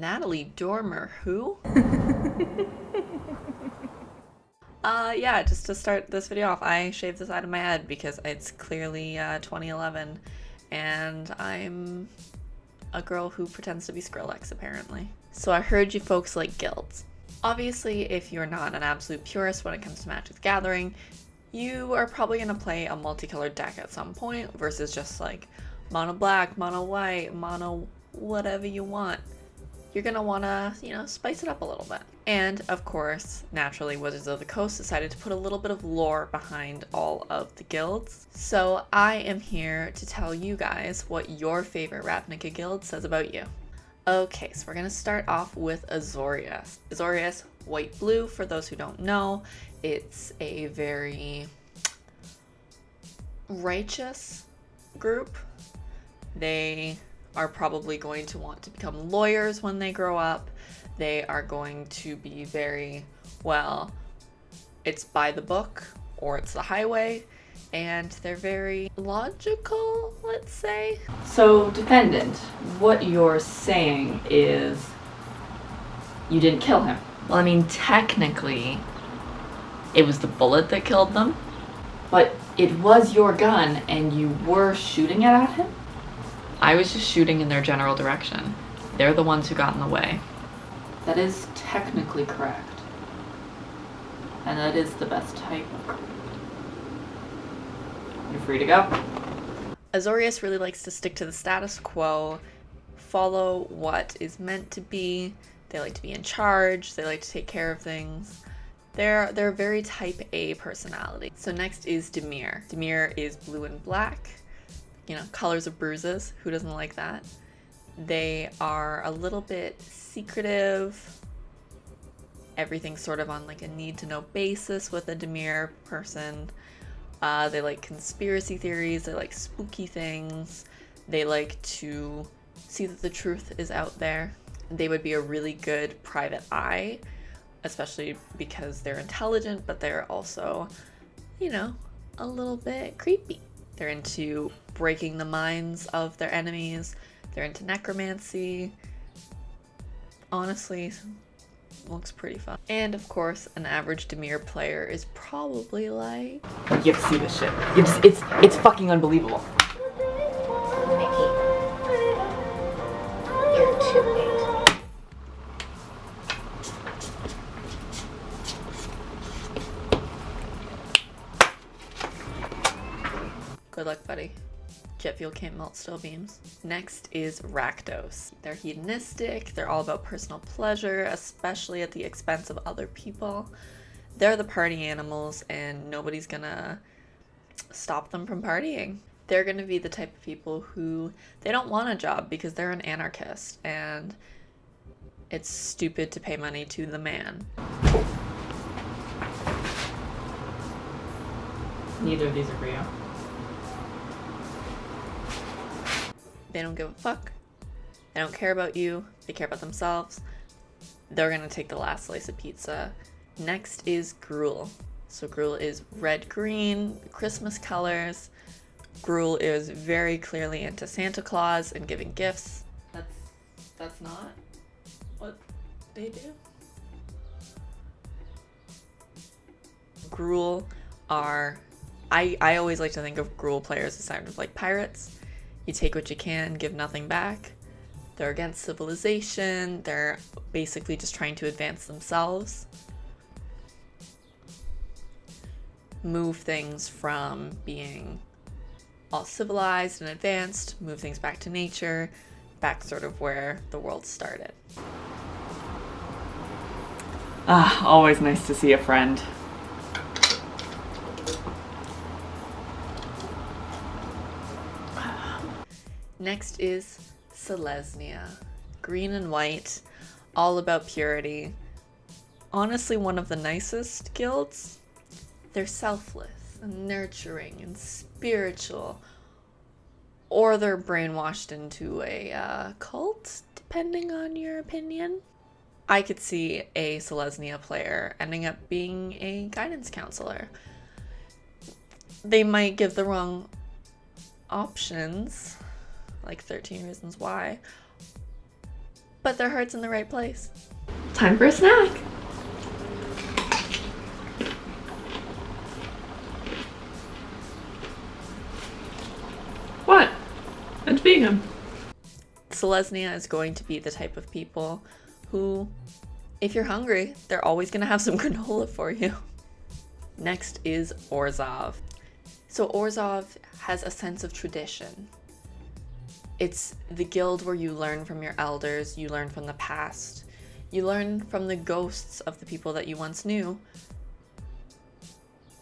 Natalie Dormer, who? Yeah, just to start this video off, I shaved the side of my head because it's clearly 2011 and I'm a girl who pretends to be Skrillex, apparently. So I heard you folks like guilds. Obviously, if you're not an absolute purist when it comes to Magic the Gathering, you are probably going to play a multicolored deck at some point versus just like mono black, mono white, mono whatever you want. You're gonna wanna, spice it up a little bit. And of course, naturally, Wizards of the Coast decided to put a little bit of lore behind all of the guilds. So I am here to tell you guys what your favorite Ravnica guild says about you. Okay, so we're gonna start off with Azorius. Azorius, white-blue, for those who don't know. It's a very righteous group. They are probably going to want to become lawyers when they grow up. They are going to be very, well, it's by the book or it's the highway, and they're very logical, let's say. So, defendant, what you're saying is you didn't kill him. Well, I mean, technically, it was the bullet that killed them. But it was your gun and you were shooting it at him? I was just shooting in their general direction. They're the ones who got in the way. That is technically correct. And that is the best type of correct. You're free to go. Azorius really likes to stick to the status quo, follow what is meant to be. They like to be in charge. They like to take care of things. They're a very type A personality. So next is Dimir. Dimir is blue and black. Colors of bruises. Who doesn't like that? They are a little bit secretive. Everything's sort of on like a need-to-know basis with a Dimir person. They like conspiracy theories. They like spooky things. They like to see that the truth is out there. They would be a really good private eye, especially because they're intelligent, but they're also, a little bit creepy. They're into breaking the minds of their enemies. They're into necromancy. Honestly, looks pretty fun. And of course, an average Dimir player is probably like... You have to see this shit. It's fucking unbelievable. Mickey, you're too late. Good luck, buddy. Jet fuel can't melt steel beams. Next is Rakdos. They're hedonistic. They're all about personal pleasure, especially at the expense of other people. They're the party animals, and nobody's gonna stop them from partying. They're gonna be the type of people who, they don't want a job because they're an anarchist, and it's stupid to pay money to the man. Neither of these are for you. They don't give a fuck. They don't care about you. They care about themselves. They're gonna take the last slice of pizza. Next is Gruul. So Gruul is red-green, Christmas colors. Gruul is very clearly into Santa Claus and giving gifts. That's not what they do. Gruul are... I always like to think of Gruul players as kind of like pirates. You take what you can, give nothing back. They're against civilization. They're basically just trying to advance themselves. Move things from being all civilized and advanced, move things back to nature, back sort of where the world started. Always nice to see a friend. Next is Selesnya. Green and white, all about purity. Honestly, one of the nicest guilds. They're selfless and nurturing and spiritual. Or they're brainwashed into a cult, depending on your opinion. I could see a Selesnya player ending up being a guidance counselor. They might give the wrong options, like 13 Reasons Why, but their heart's in the right place. Time for a snack. What? It's vegan. Selesnya is going to be the type of people who, if you're hungry, they're always going to have some granola for you. Next is Orzhov. So Orzhov has a sense of tradition. It's the guild where you learn from your elders, you learn from the past, you learn from the ghosts of the people that you once knew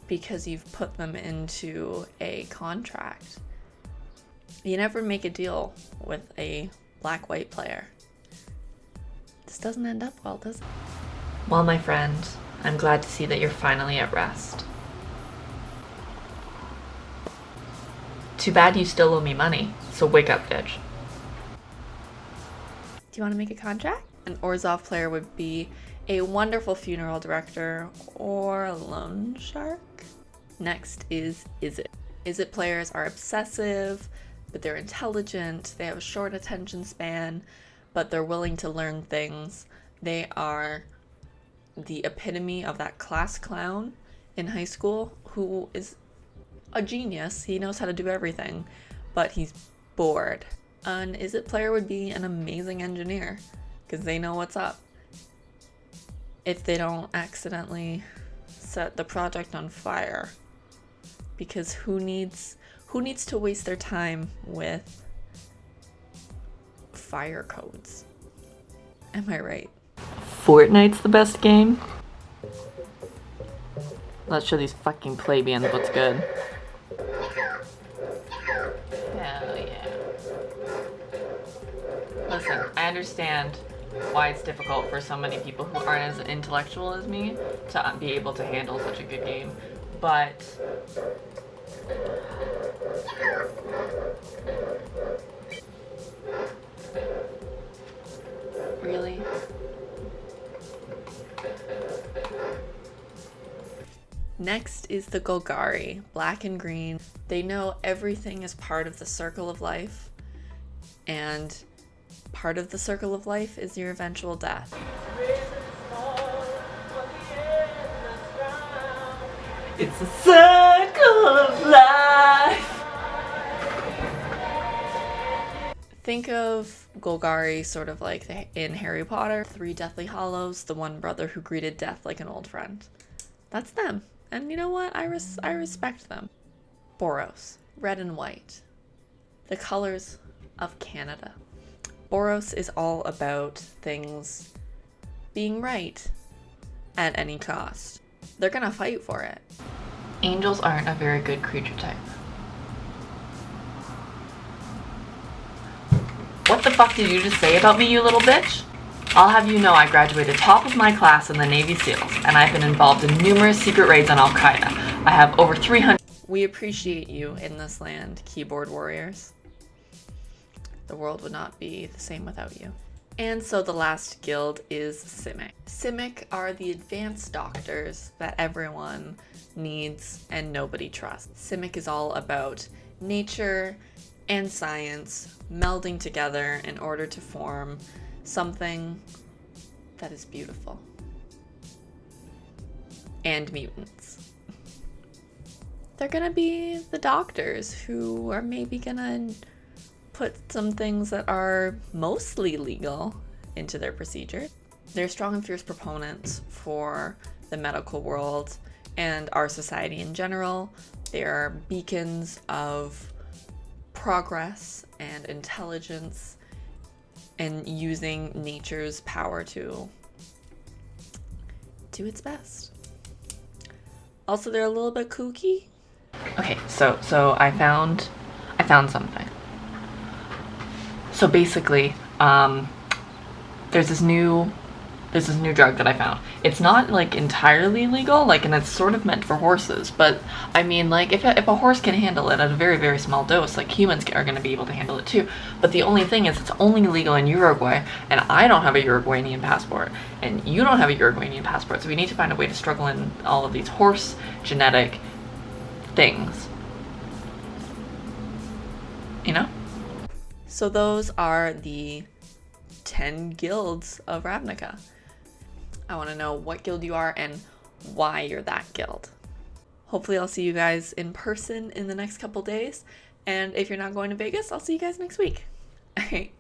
because you've put them into a contract. You never make a deal with a black-white player. This doesn't end up well, does it? Well, my friend, I'm glad to see that you're finally at rest. Too bad you still owe me money, so wake up, bitch. Do you want to make a contract? An Orzhov player would be a wonderful funeral director or a loan shark. Next is Izzet. Izzet players are obsessive, but they're intelligent, they have a short attention span, but they're willing to learn things. They are the epitome of that class clown in high school who is a genius. He knows how to do everything, but he's bored. An Izzet player would be an amazing engineer because they know what's up. If they don't accidentally set the project on fire, because who needs to waste their time with fire codes? Am I right? Fortnite's the best game? Let's show these fucking plebeians what's good. Hell yeah. Listen, I understand why it's difficult for so many people who aren't as intellectual as me to be able to handle such a good game, but Really? Next is the Golgari, black and green. They know everything is part of the circle of life, and part of the circle of life is your eventual death. it's a circle of life. Think of Golgari sort of like in Harry Potter, 3 Deathly Hallows, the one brother who greeted death like an old friend. That's them. And you know what? I respect them. Boros, red and white. The colors of Canada. Boros is all about things being right at any cost. They're gonna fight for it. Angels aren't a very good creature type. What the fuck did you just say about me, you little bitch? I'll have you know I graduated top of my class in the Navy SEALs, and I've been involved in numerous secret raids on Al-Qaeda. I have over 300... We appreciate you in this land, keyboard warriors. The world would not be the same without you. And so the last guild is Simic. Simic are the advanced doctors that everyone needs and nobody trusts. Simic is all about nature and science melding together in order to form something that is beautiful. And mutants. They're gonna be the doctors who are maybe gonna put some things that are mostly legal into their procedure. They're strong and fierce proponents for the medical world and our society in general. They are beacons of progress and intelligence and using nature's power to do its best. Also, they're a little bit kooky. Okay, so I found something. So basically, there's this new drug that I found. It's not like entirely legal, like, and it's sort of meant for horses. But I mean, like, if a horse can handle it at a very, very small dose, like humans are going to be able to handle it too. But the only thing is, it's only legal in Uruguay, and I don't have a Uruguayan passport, and you don't have a Uruguayan passport. So we need to find a way to struggle in all of these horse genetic things. You know? So those are the 10 guilds of Ravnica. I want to know what guild you are and why you're that guild. Hopefully I'll see you guys in person in the next couple days. And if you're not going to Vegas, I'll see you guys next week. All right,